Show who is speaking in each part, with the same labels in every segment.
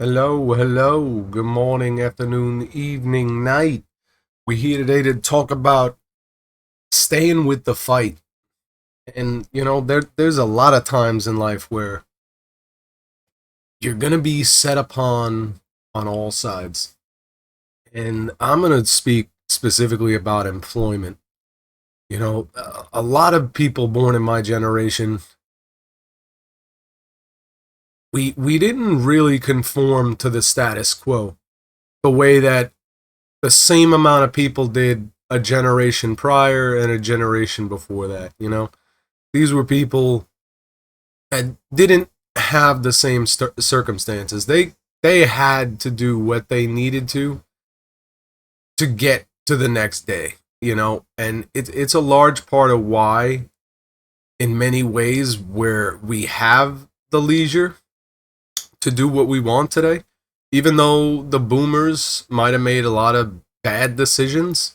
Speaker 1: Hello, hello. Good morning, afternoon, evening, night. We're here today to talk about staying with the fight. And there's a lot of times in life where you're gonna be set upon on all sides. And I'm gonna speak specifically about employment. A lot of people born in my generation, we didn't really conform to the status quo the way that the same amount of people did a generation prior and a generation before that. These were people that didn't have the same circumstances. They had to do what they needed to get to the next day. And it's a large part of why, in many ways, where we have the leisure to do what we want today, even though the boomers might have made a lot of bad decisions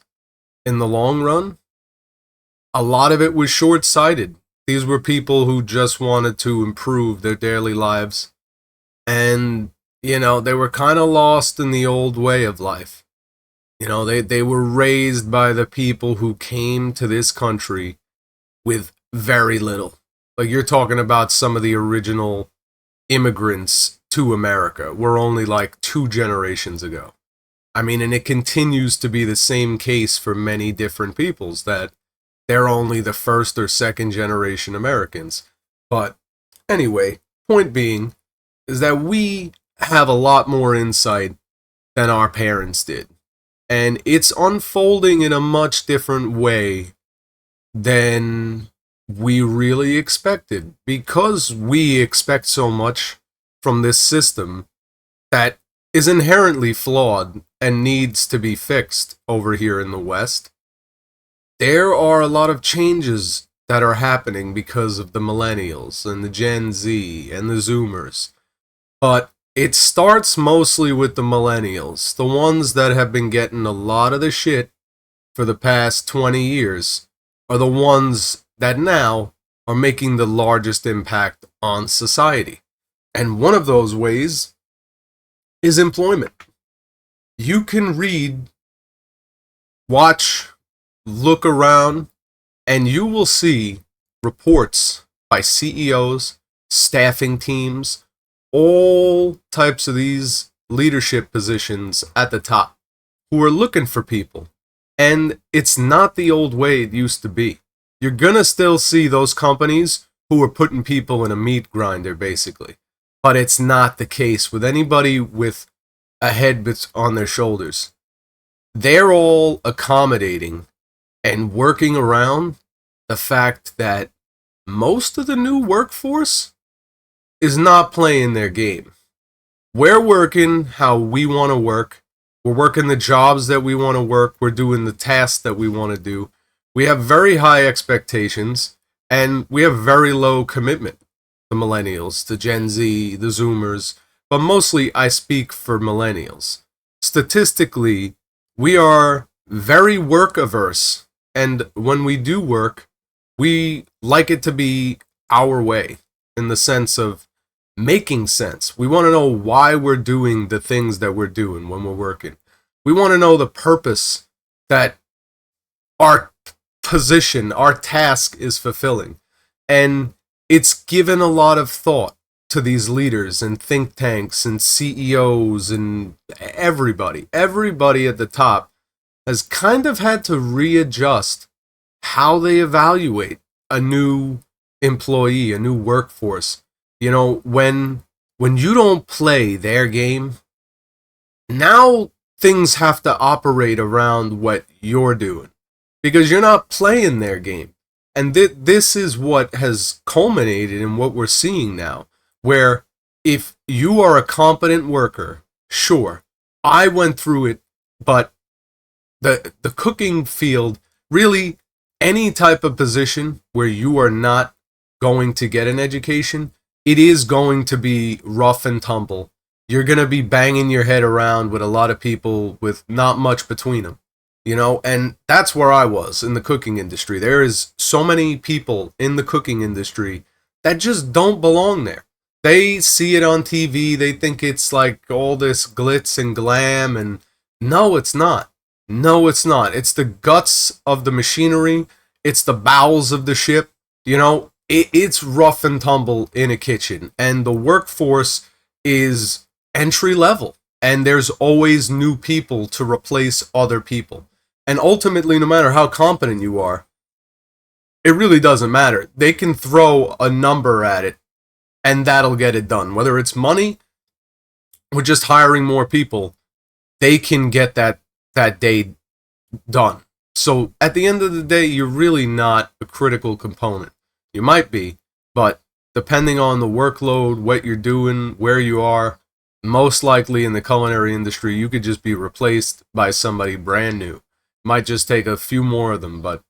Speaker 1: in the long run, a lot of it was short sighted. These were people who just wanted to improve their daily lives. And, they were kind of lost in the old way of life. They were raised by the people who came to this country with very little. Like, you're talking about some of the original immigrants to America were only like 2 generations ago. I mean, and it continues to be the same case for many different peoples that they're only the first or second generation Americans. But anyway, point being is that we have a lot more insight than our parents did. And it's unfolding in a much different way than we really expected, because we expect so much from this system that is inherently flawed and needs to be fixed over here in the West. There are a lot of changes that are happening because of the Millennials and the Gen Z and the Zoomers. But it starts mostly with the Millennials, the ones that have been getting a lot of the shit for the past 20 years, are the ones that now are making the largest impact on society. And one of those ways is employment. You can read, watch, look around, and you will see reports by CEOs, staffing teams, all types of these leadership positions at the top who are looking for people. And it's not the old way it used to be. You're gonna still see those companies who are putting people in a meat grinder, basically. But it's not the case with anybody with a head on their shoulders. They're all accommodating and working around the fact that most of the new workforce is not playing their game. We're working how we want to work. We're working the jobs that we want to work. We're doing the tasks that we want to do. We have very high expectations, and we have very low commitment. The Millennials, the Gen Z, the Zoomers, but mostly I speak for Millennials. Statistically, we are very work averse, and when we do work, we like it to be our way, in the sense of making sense. We want to know why we're doing the things that we're doing when we're working. We want to know the purpose that our position, our task is fulfilling. And it's given a lot of thought to these leaders and think tanks and CEOs and everybody. Everybody at the top has kind of had to readjust how they evaluate a new employee, a new workforce. When you don't play their game, now things have to operate around what you're doing, because you're not playing their game. And this is what has culminated in what we're seeing now, where if you are a competent worker, sure, I went through it, but the cooking field, really any type of position where you are not going to get an education, it is going to be rough and tumble. You're going to be banging your head around with a lot of people with not much between them. And that's where I was in the cooking industry. There is so many people in the cooking industry that just don't belong there. They see it on TV, they think it's like all this glitz and glam, and no, it's not. No, it's not. It's the guts of the machinery, it's the bowels of the ship. It's rough and tumble in a kitchen, and the workforce is entry level, and there's always new people to replace other people. And ultimately, no matter how competent you are, it really doesn't matter. They can throw a number at it, and that'll get it done. Whether it's money or just hiring more people, they can get that day done. So at the end of the day, you're really not a critical component. You might be, but depending on the workload, what you're doing, where you are, most likely in the culinary industry, you could just be replaced by somebody brand new. Might just take a few more of them, but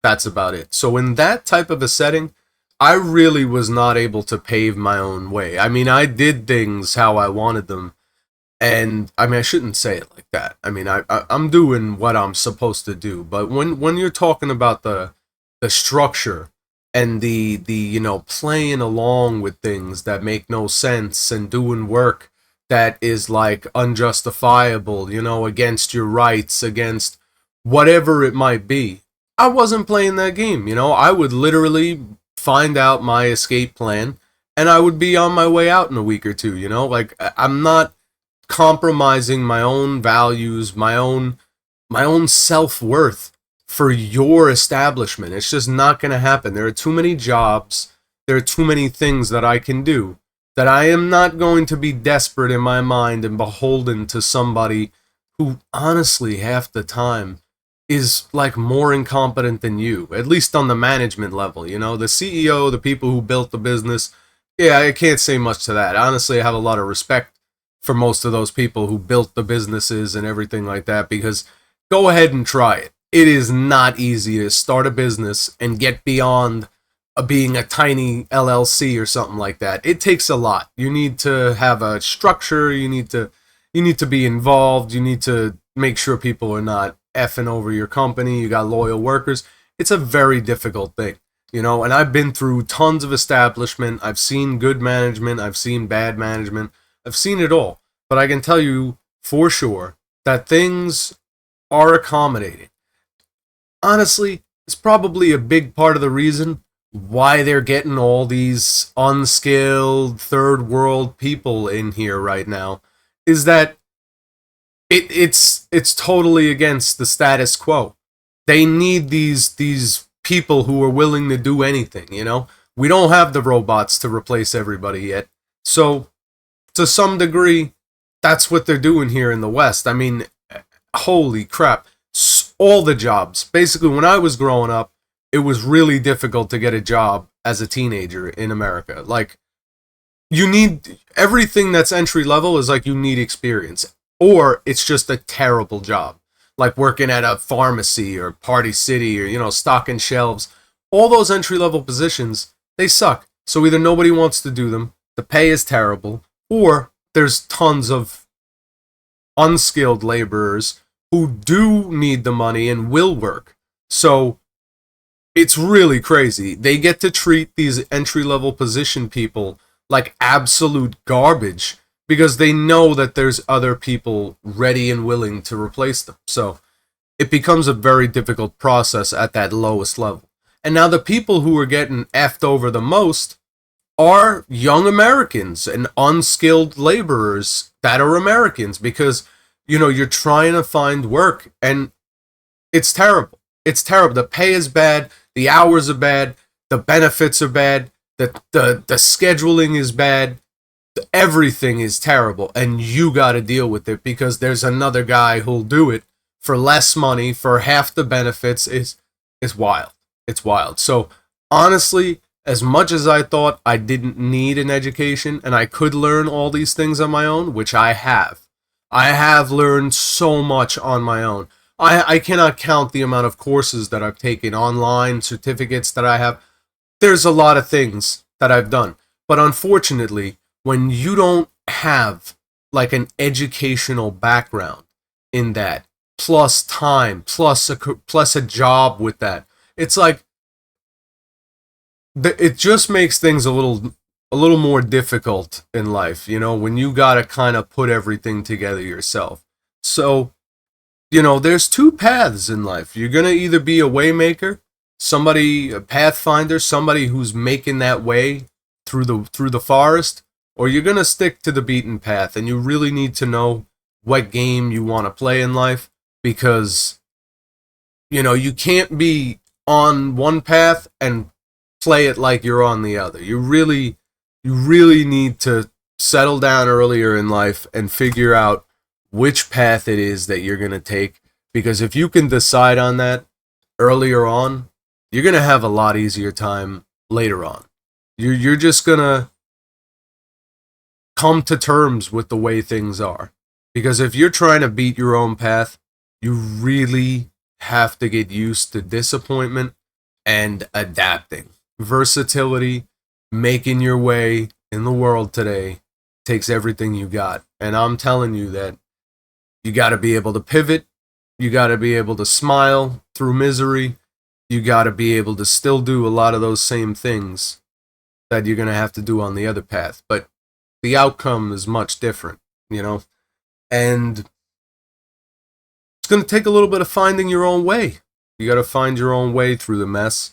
Speaker 1: that's about it. So in that type of a setting, I really was not able to pave my own way. I mean, I did things how I wanted them. And I mean, I shouldn't say it like that. I mean, I'm doing what I'm supposed to do. But when you're talking about the structure and the playing along with things that make no sense and doing work that is like unjustifiable, against your rights, against whatever it might be, I wasn't playing that game. I would literally find out my escape plan and I would be on my way out in a week or two. Like, I'm not compromising my own values, my own self-worth for your establishment. It's just not going to happen. There are too many jobs, there are too many things that I can do, that I am not going to be desperate in my mind and beholden to somebody who honestly half the time is like more incompetent than you, at least on the management level. The CEO, the people who built the business, yeah, I can't say much to that. Honestly, I have a lot of respect for most of those people who built the businesses and everything like that, because go ahead and try it. It is not easy to start a business and get beyond being a tiny LLC or something like that. It takes a lot. You need to have a structure, you need to be involved, you need to make sure people are not effing over your company, you got loyal workers. It's a very difficult thing, and I've been through tons of establishment. I've seen good management, I've seen bad management, I've seen it all, but I can tell you for sure that things are accommodated. Honestly, it's probably a big part of the reason why they're getting all these unskilled third world people in here right now, is that it's totally against the status quo. They need these people who are willing to do anything. We don't have the robots to replace everybody yet, so to some degree, that's what they're doing here in the West. I mean, holy crap. All the jobs. Basically, when I was growing up, it was really difficult to get a job as a teenager in America. Like, you need everything that's entry level is like you need experience, or it's just a terrible job. Like working at a pharmacy or Party City or, stocking shelves. All those entry level positions, they suck. So either nobody wants to do them, the pay is terrible, or there's tons of unskilled laborers who do need the money and will work. So it's really crazy. They get to treat these entry-level position people like absolute garbage because they know that there's other people ready and willing to replace them. So it becomes a very difficult process at that lowest level. And now the people who are getting effed over the most are young Americans and unskilled laborers that are Americans, because, you're trying to find work and it's terrible. It's terrible. The pay is bad. The hours are bad. The benefits are bad. The scheduling is bad. Everything is terrible. And you got to deal with it because there's another guy who'll do it for less money, for half the benefits. It's wild. It's wild. So honestly, as much as I thought I didn't need an education and I could learn all these things on my own, which I have learned so much on my own. I cannot count the amount of courses that I've taken, online certificates that I have. There's a lot of things that I've done. But unfortunately, when you don't have like an educational background in that, plus time, plus a job with that, it's like, it just makes things a little a little more difficult in life, you know, when you got to kind of put everything together yourself. So, you know, there's two paths in life. You're going to either be a waymaker, somebody, a pathfinder, somebody who's making that way through the forest, or you're going to stick to the beaten path, and you really need to know what game you want to play in life, because, you know, you can't be on one path and play it like you're on the other. You really need to settle down earlier in life and figure out which path it is that you're going to take, because if you can decide on that earlier on, you're going to have a lot easier time later on. You're just going to come to terms with the way things are. Because if you're trying to beat your own path, you really have to get used to disappointment and adapting. Versatility, making your way in the world today takes everything you got. And I'm telling you that you got to be able to pivot. You got to be able to smile through misery. You got to be able to still do a lot of those same things that you're going to have to do on the other path. But the outcome is much different, you know? And it's going to take a little bit of finding your own way. You got to find your own way through the mess.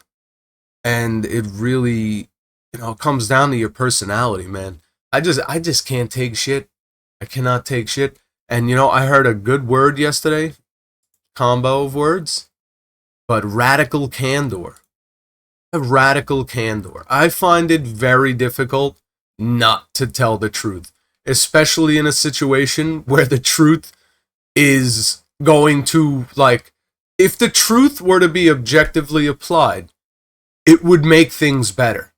Speaker 1: And it really, you know, comes down to your personality, man. I just can't take shit. I cannot take shit. And, you know, I heard a good word yesterday, combo of words, but radical candor. A radical candor. I find it very difficult not to tell the truth, especially in a situation where the truth is going to, like, if the truth were to be objectively applied, it would make things better.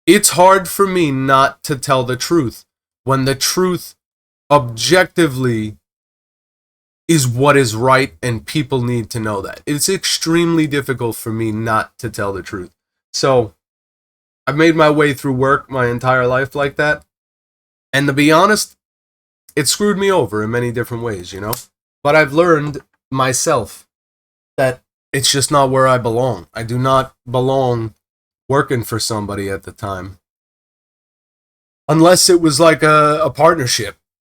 Speaker 1: It's hard for me not to tell the truth when the truth objectively is what is right, and people need to know that. It's extremely difficult for me not to tell the truth. So I've made my way through work my entire life like that. And to be honest, it screwed me over in many different ways, you know? But I've learned myself that it's just not where I belong. I do not belong working for somebody at the time. Unless it was like a partnership,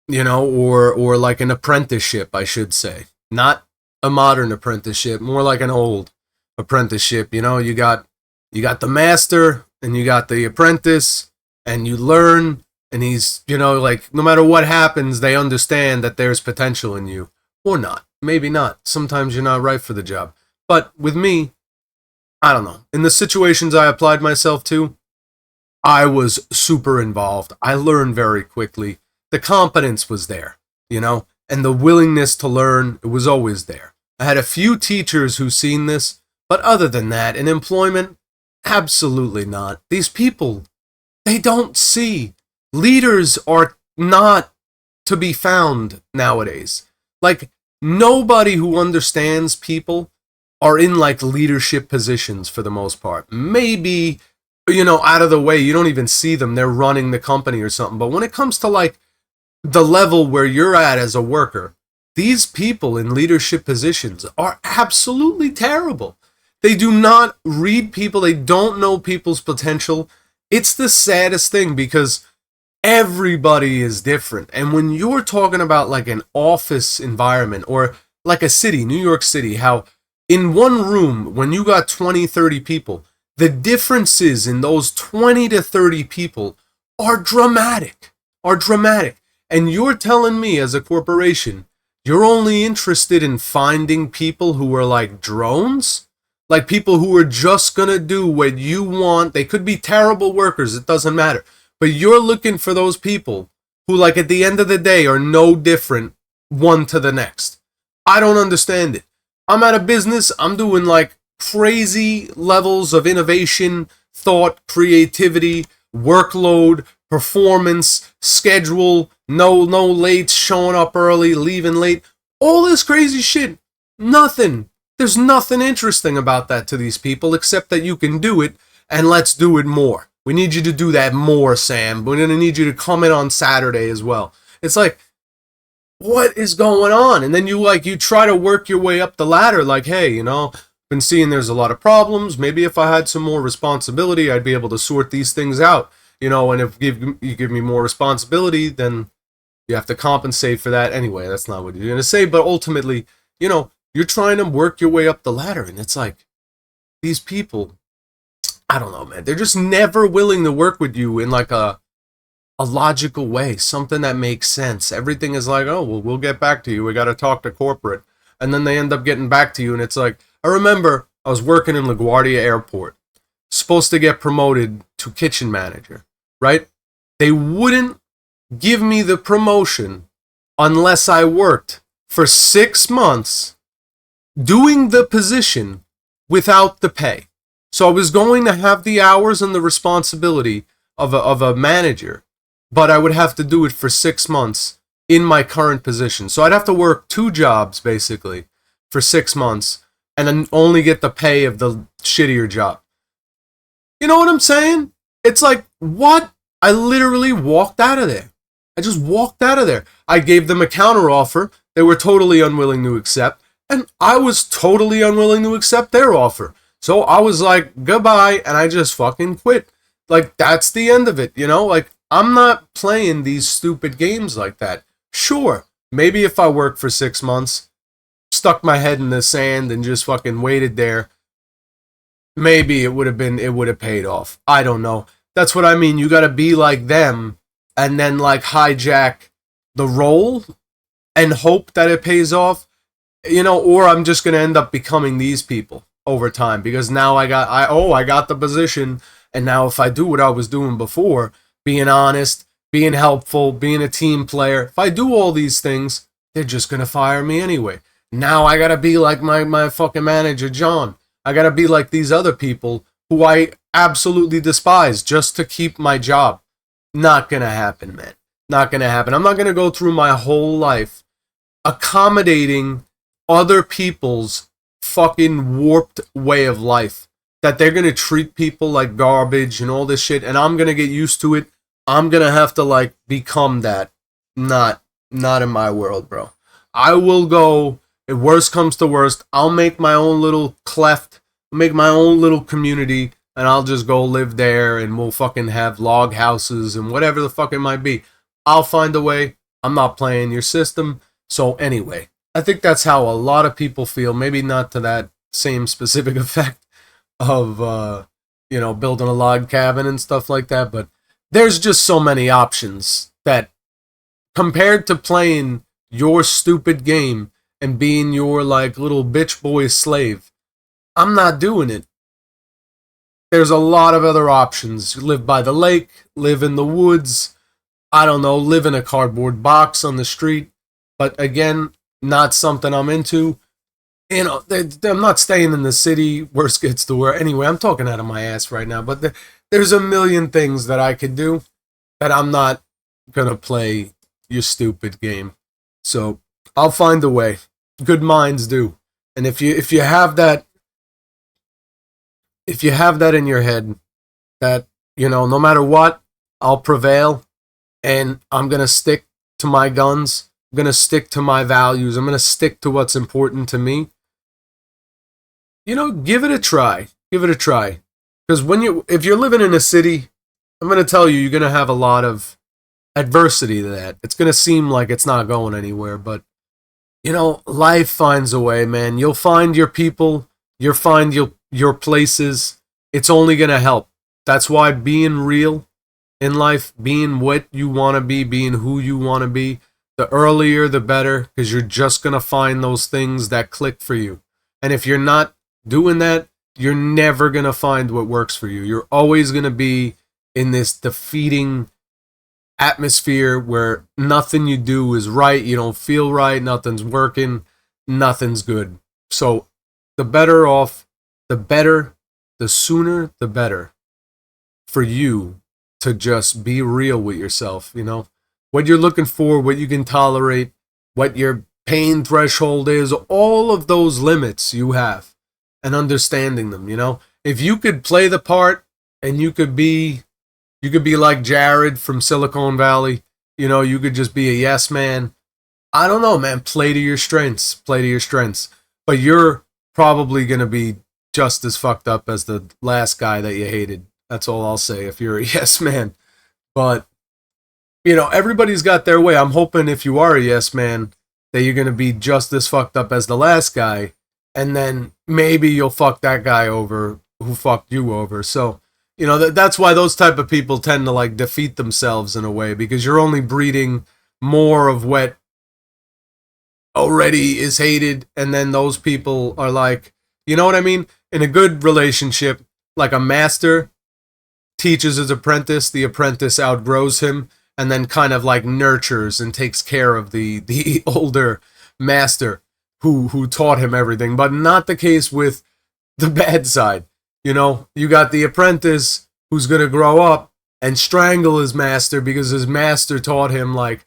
Speaker 1: you know, or like an apprenticeship, I should say. Not a modern apprenticeship, more like an old apprenticeship. You know, you got the master and you got the apprentice, and you learn, and he's, you know, like, no matter what happens, they understand that there's potential in you. Or not. Maybe not. Sometimes you're not right for the job. But with me, I don't know. In the situations I applied myself to, I was super involved. I learned very quickly. The competence was there, you know, and the willingness to learn, it was always there. I had a few teachers who seen this, but other than that, in employment, absolutely not. These people, they don't see. Leaders are not to be found nowadays. Like, nobody who understands people are in, like, leadership positions for the most part. Maybe, you know, out of the way, you don't even see them. They're running the company or something. But when it comes to, like, the level where you're at as a worker, these people in leadership positions are absolutely terrible. They do not read people. They don't know people's potential. It's the saddest thing, because everybody is different. And when you're talking about like an office environment, or like a city, New York City, how in one room, when you got 20, 30 people, the differences in those 20 to 30 people are dramatic. And you're telling me, as a corporation, you're only interested in finding people who are like drones? Like people who are just going to do what you want. They could be terrible workers. It doesn't matter. But you're looking for those people who, like, at the end of the day, are no different one to the next. I don't understand it. I'm at a business. I'm doing, like, crazy levels of innovation, thought, creativity, workload, performance, schedule, no late, showing up early, leaving late. All this crazy shit. Nothing. There's nothing interesting about that to these people, except that you can do it, and let's do it more. We need you to do that more, Sam. We're going to need you to come in on Saturday as well. It's like, what is going on? And then you try to work your way up the ladder, like, hey, you know, been seeing there's a lot of problems. Maybe if I had some more responsibility, I'd be able to sort these things out. And if you give me more responsibility, then you have to compensate for that. Anyway, that's not what you're going to say. But ultimately, you're trying to work your way up the ladder. And it's like, these people, I don't know, man. They're just never willing to work with you in like a logical way, something that makes sense. Everything is like, oh, well, we'll get back to you. We got to talk to corporate. And then they end up getting back to you. And it's like, I remember I was working in LaGuardia Airport, supposed to get promoted to kitchen manager, right? They wouldn't give me the promotion unless I worked for 6 months doing the position without the pay. So I was going to have the hours and the responsibility of a manager, but I would have to do it for 6 months in my current position. So I'd have to work 2 jobs basically for 6 months and then only get the pay of the shittier job. You know what I'm saying? It's like, what? I literally walked out of there. I just walked out of there. I gave them a counter offer. They were totally unwilling to accept. And I was totally unwilling to accept their offer. So I was like, goodbye. And I just fucking quit. Like, that's the end of it, Like, I'm not playing these stupid games like that. Sure, maybe if I worked for 6 months, stuck my head in the sand and just fucking waited there, maybe it would have paid off. I don't know. That's what I mean. You got to be like them and then like hijack the role and hope that it pays off, or I'm just going to end up becoming these people over time because now I got the position, and now if I do what I was doing before, being honest, being helpful, being a team player, if I do all these things, they're just going to fire me anyway. Now I got to be like my fucking manager, John. I got to be like these other people who I absolutely despise just to keep my job. Not going to happen, man. Not going to happen. I'm not going to go through my whole life accommodating other people's fucking warped way of life. That they're going to treat people like garbage and all this shit, and I'm going to get used to it. I'm going to have to, like, become that. Not in my world, bro. I will go, if worst comes to worst, I'll make my own little cleft, make my own little community, and I'll just go live there, and we'll fucking have log houses and whatever the fuck it might be. I'll find a way. I'm not playing your system. So anyway, I think that's how a lot of people feel. Maybe not to that same specific effect of, building a log cabin and stuff like that, but there's just so many options that compared to playing your stupid game and being your, like, little bitch boy slave, I'm not doing it. There's a lot of other options. You live by the lake, live in the woods, I don't know, live in a cardboard box on the street, but again, not something I'm into. I'm not staying in the city, worst gets to worst. Anyway, I'm talking out of my ass right now, but there's a million things that I could do that I'm not going to play your stupid game. So I'll find a way. Good minds do. And if you have that, in your head, that, no matter what, I'll prevail, and I'm going to stick to my guns, I'm going to stick to my values, I'm going to stick to what's important to me, give it a try. Give it a try. Because if you're living in a city, I'm going to tell you, you're going to have a lot of adversity to that. It's going to seem like it's not going anywhere, but, life finds a way, man. You'll find your people. You'll find your places. It's only going to help. That's why being real in life, being what you want to be, being who you want to be, the earlier the better, because you're just going to find those things that click for you. And if you're not doing that, you're never going to find what works for you. You're always going to be in this defeating atmosphere where nothing you do is right, you don't feel right, nothing's working, nothing's good. So the better off, the better, the sooner, the better for you to just be real with yourself, what you're looking for, what you can tolerate, what your pain threshold is, all of those limits you have, and understanding them, If you could play the part and you could be like Jared from Silicon Valley, you could just be a yes man. I don't know, man, play to your strengths, But you're probably going to be just as fucked up as the last guy that you hated. That's all I'll say if you're a yes man. But, everybody's got their way. I'm hoping if you are a yes man, that you're going to be just as fucked up as the last guy. And then maybe you'll fuck that guy over who fucked you over. So, that's why those type of people tend to like defeat themselves in a way, because you're only breeding more of what already is hated. And then those people are like, you know what I mean? In a good relationship, like a master teaches his apprentice, the apprentice outgrows him, and then kind of like nurtures and takes care of the older master who taught him everything. But not the case with the bad side. You got the apprentice who's going to grow up and strangle his master because his master taught him, like,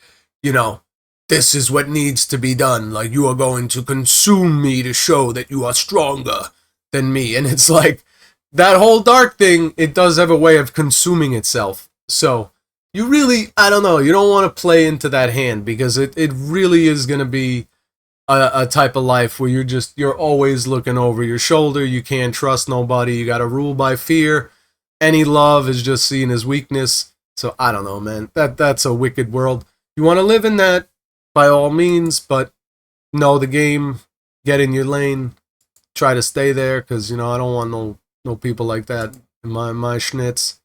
Speaker 1: this is what needs to be done. Like, you are going to consume me to show that you are stronger than me. And it's like, that whole dark thing, it does have a way of consuming itself. So, you really, I don't know, you don't want to play into that hand, because it really is going to be a type of life where you're always looking over your shoulder. You can't trust nobody. You got to rule by fear. Any love is just seen as weakness. So I don't know, man. That's a wicked world. You want to live in that, by all means, but know the game. Get in your lane. Try to stay there, because I don't want no people like that in my schnitz.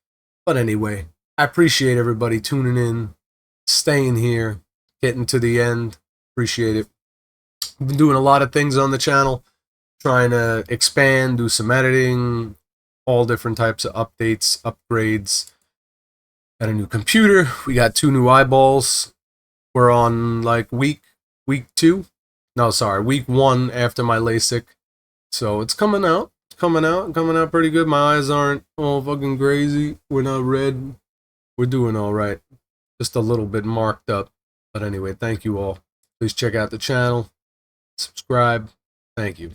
Speaker 1: But anyway, I appreciate everybody tuning in, staying here, getting to the end. Appreciate it. I've been doing a lot of things on the channel, trying to expand, do some editing, all different types of updates, upgrades. Got a new computer. We got 2 new eyeballs. We're on like week 2. No, sorry, week 1 after my LASIK. So it's coming out. Coming out pretty good. My eyes aren't all fucking crazy. We're not red. We're doing all right. Just a little bit marked up. But anyway, thank you all. Please check out the channel. Subscribe. Thank you.